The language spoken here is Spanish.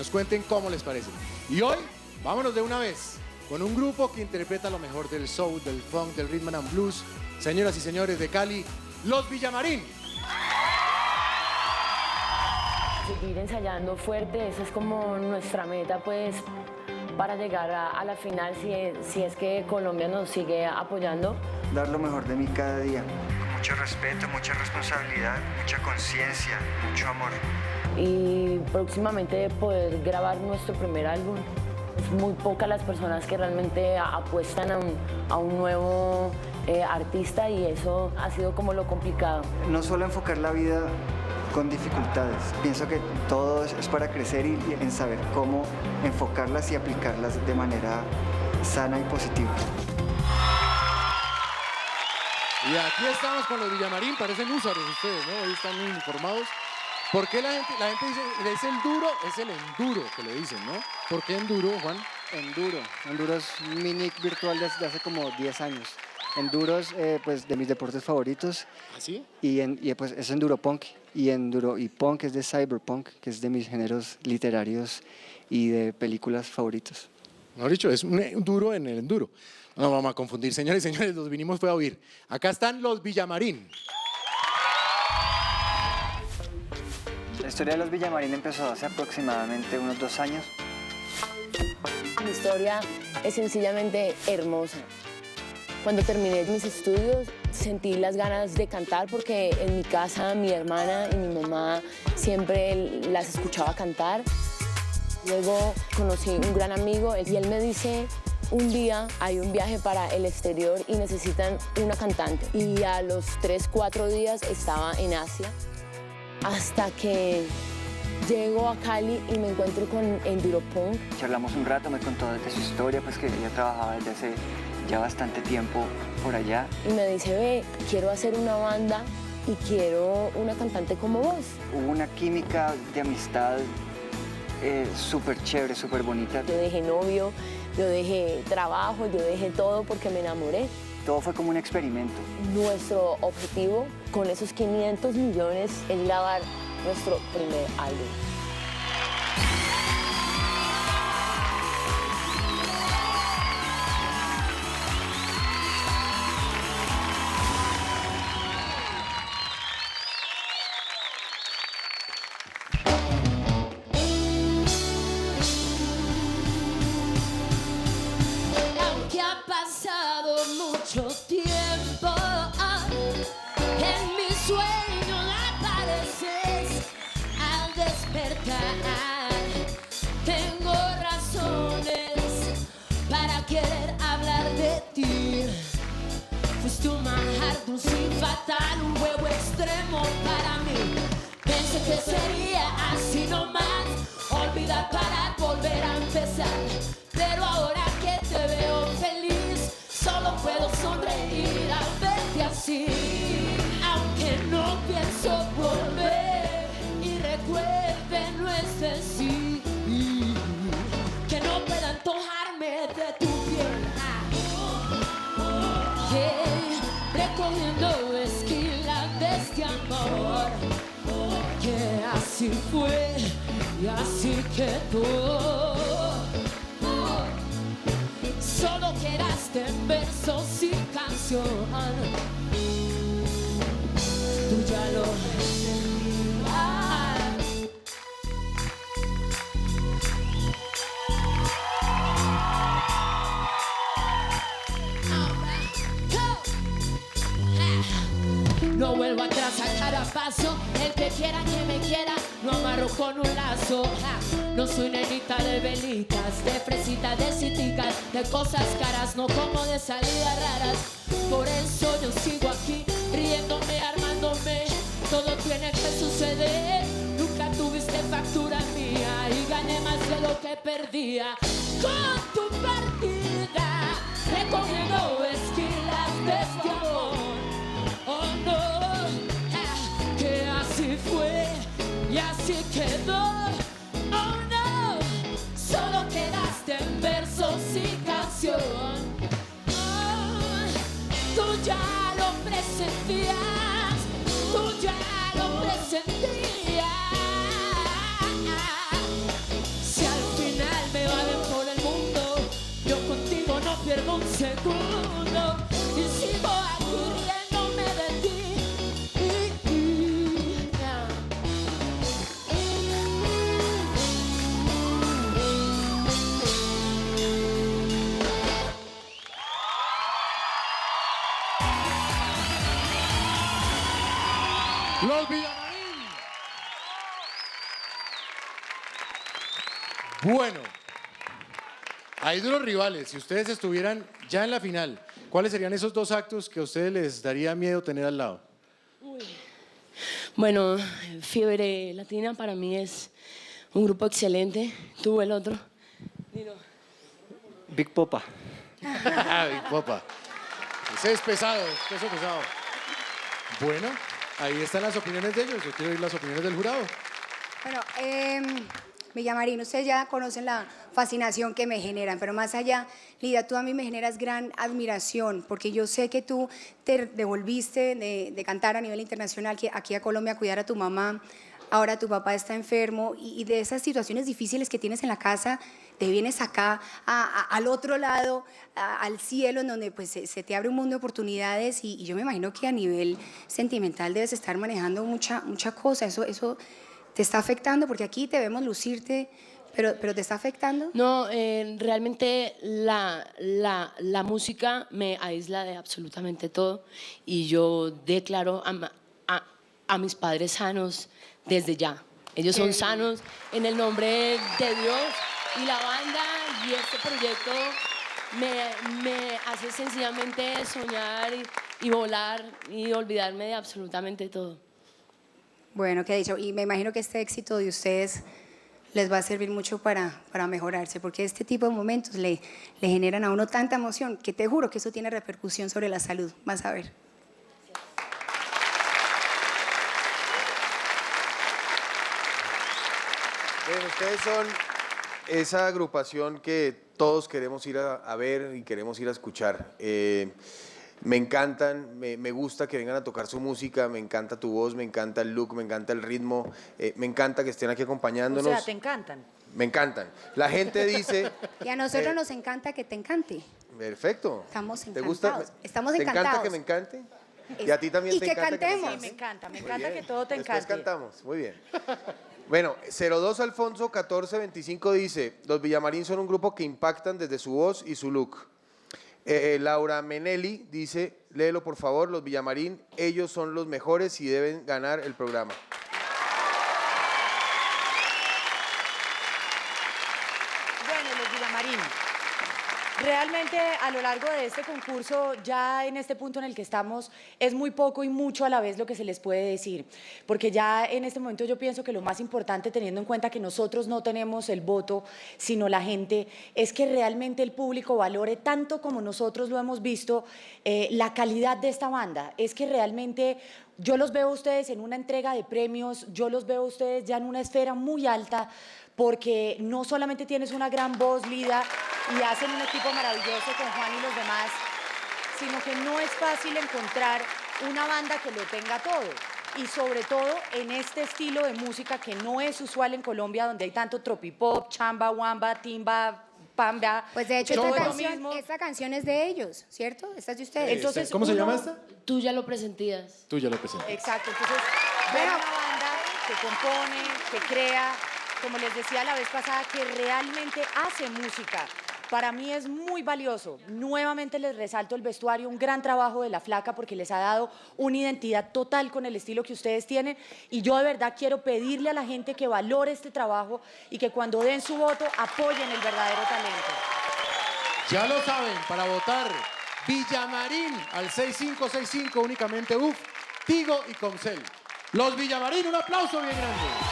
Nos cuenten cómo les parece. Y hoy, vámonos de una vez con un grupo que interpreta lo mejor del soul, del funk, del rhythm and blues. Señoras y señores de Cali, Los Villamarín. Seguir ensayando fuerte, esa es como nuestra meta, pues, para llegar a la final, si es que Colombia nos sigue apoyando. Dar lo mejor de mí cada día. Con mucho respeto, mucha responsabilidad, mucha conciencia, mucho amor. Y próximamente poder grabar nuestro primer álbum. Es muy pocas las personas que realmente apuestan a un nuevo artista y eso ha sido como lo complicado. No solo enfocar la vida con dificultades. Pienso que todo es para crecer y en saber cómo enfocarlas y aplicarlas de manera sana y positiva. Y aquí estamos con los Villamarín, parecen húsaros ustedes, ¿no? Hoy están muy informados. ¿Por qué la gente dice, es el duro, es el enduro que le dicen, ¿no? ¿Por qué enduro, Juan? Enduro es mi nick virtual desde hace como 10 años. Enduro es pues, de mis deportes favoritos. ¿Ah, sí? Y pues es enduro punk. Y punk es de cyberpunk, que es de mis géneros literarios y de películas favoritos. Mejor dicho, es un duro en el enduro. No vamos a confundir, señores y señores, los vinimos fue a oír. Acá están los Villamarín. La historia de los Villamarín empezó hace aproximadamente unos 2 años. Mi historia es sencillamente hermosa. Cuando terminé mis estudios sentí las ganas de cantar porque en mi casa mi hermana y mi mamá siempre las escuchaba cantar. Luego conocí un gran amigo y él me dice, un día hay un viaje para el exterior y necesitan una cantante. Y a los 3-4 días estaba en Asia hasta que llego a Cali y me encuentro con Enduro Punk. Charlamos un rato, me contó de su historia, pues que ella trabajaba desde hace ya bastante tiempo por allá. Y me dice, ve, quiero hacer una banda y quiero una cantante como vos. Hubo una química de amistad súper chévere, súper bonita. Yo dejé novio, yo dejé trabajo, yo dejé todo porque me enamoré. Todo fue como un experimento. Nuestro objetivo con esos 500 millones es grabar nuestro primer álbum. Aunque ha pasado mucho tiempo, en mis sueños apareces al despertar. Tengo razones para querer hablar de ti. Fuiste un manjar dulce y fatal, un huevo extremo para mí. Pensé que sería así nomás, olvidar, parar, volver a empezar. Pero ahora que te veo feliz, solo puedo sonreír al verte así. Aunque no pienso volver y recuerde no es decir que no pueda antojarme de tu piel. Recogiendo esquilas de este amor, que así fue y así quedó. Solo quedaste en versos y canción. Tú ya lo sentías. No vuelvo atrás a cada paso. El que quiera que me quiera, lo amarro con un lazo. No soy nenita de velitas, de fresitas, de citicas, de cosas caras, no como de salidas raras. Por eso yo sigo aquí, riéndome, armándome. Todo tiene que suceder. Nunca tuviste factura mía y gané más de lo que perdía. Con tu partida, recogiendo esquilas de este amor. Oh no, que así fue y así quedó. Oh no, solo quedaste en versos y canción. Oh, tú ya lo presentías, tú ya lo presentías. Bueno, hay duros rivales. Si ustedes estuvieran ya en la final, ¿cuáles serían esos dos actos que a ustedes les daría miedo tener al lado? Bueno, Fiebre Latina para mí es un grupo excelente. Tú, el otro. Dilo. Big Popa. Big Popa. Ese es pesado, peso pesado. Bueno, ahí están las opiniones de ellos. Yo quiero oír las opiniones del jurado. Bueno, Villamarín, ustedes ya conocen la fascinación que me generan, pero más allá, Lidia, tú a mí me generas gran admiración, porque yo sé que tú te devolviste de cantar a nivel internacional aquí a Colombia a cuidar a tu mamá, ahora tu papá está enfermo, y de esas situaciones difíciles que tienes en la casa, te vienes acá, al otro lado, al cielo, en donde pues, se te abre un mundo de oportunidades, y yo me imagino que a nivel sentimental debes estar manejando mucha cosa, eso ¿te está afectando? Porque aquí te vemos lucirte, pero ¿te está afectando? No, realmente la música me aísla de absolutamente todo y yo declaro a mis padres sanos desde ya. Ellos son sanos en el nombre de Dios y la banda y este proyecto me hace sencillamente soñar y volar y olvidarme de absolutamente todo. Bueno, ¿qué he dicho? Y me imagino que este éxito de ustedes les va a servir mucho para mejorarse, porque este tipo de momentos le generan a uno tanta emoción que te juro que eso tiene repercusión sobre la salud. Vas a ver. Bueno, ustedes son esa agrupación que todos queremos ir a ver y queremos ir a escuchar. Me encantan, me gusta que vengan a tocar su música, me encanta tu voz, me encanta el look, me encanta el ritmo, me encanta que estén aquí acompañándonos. O sea, ¿te encantan? Me encantan. La gente dice... Y a nosotros nos encanta que te encante. Perfecto. Estamos ¿Te encantados. gusta? Estamos ¿Te encantados. encanta que me encante? ¿Y a ti también y te que encanta cantemos. Sí, me encanta Muy que bien. todo te Después encante. cantamos, muy bien. Bueno, 02 Alfonso 1425 dice, los Villamarín son un grupo que impactan desde su voz y su look. Laura Menelli dice, léelo por favor, los Villamarín, ellos son los mejores y deben ganar el programa. Bueno, los Villamarín, realmente a lo largo de este concurso, ya en este punto en el que estamos, es muy poco y mucho a la vez lo que se les puede decir, porque ya en este momento yo pienso que lo más importante, teniendo en cuenta que nosotros no tenemos el voto, sino la gente, es que realmente el público valore tanto como nosotros lo hemos visto, la calidad de esta banda. Es que realmente yo los veo a ustedes en una entrega de premios, yo los veo a ustedes ya en una esfera muy alta, porque no solamente tienes una gran voz, Lida, y hacen un equipo maravilloso con Juan y los demás, sino que no es fácil encontrar una banda que lo tenga todo. Y sobre todo en este estilo de música que no es usual en Colombia, donde hay tanto tropipop, chamba, wamba, timba, pamba. Pues de hecho todo esta lo mismo. canción es de ellos, ¿cierto? Esta es de ustedes. Entonces, ¿Cómo se uno- llama esta? Tú ya lo presentías. Tú ya lo presentas. Exacto, entonces ver una banda que compone, que crea, como les decía la vez pasada, que realmente hace música. Para mí es muy valioso. Nuevamente les resalto el vestuario, un gran trabajo de La Flaca porque les ha dado una identidad total con el estilo que ustedes tienen y yo de verdad quiero pedirle a la gente que valore este trabajo y que cuando den su voto apoyen el verdadero talento. Ya lo saben, para votar Villamarín al 6565 únicamente UF, Tigo y Comcel. Los Villamarín, un aplauso bien grande.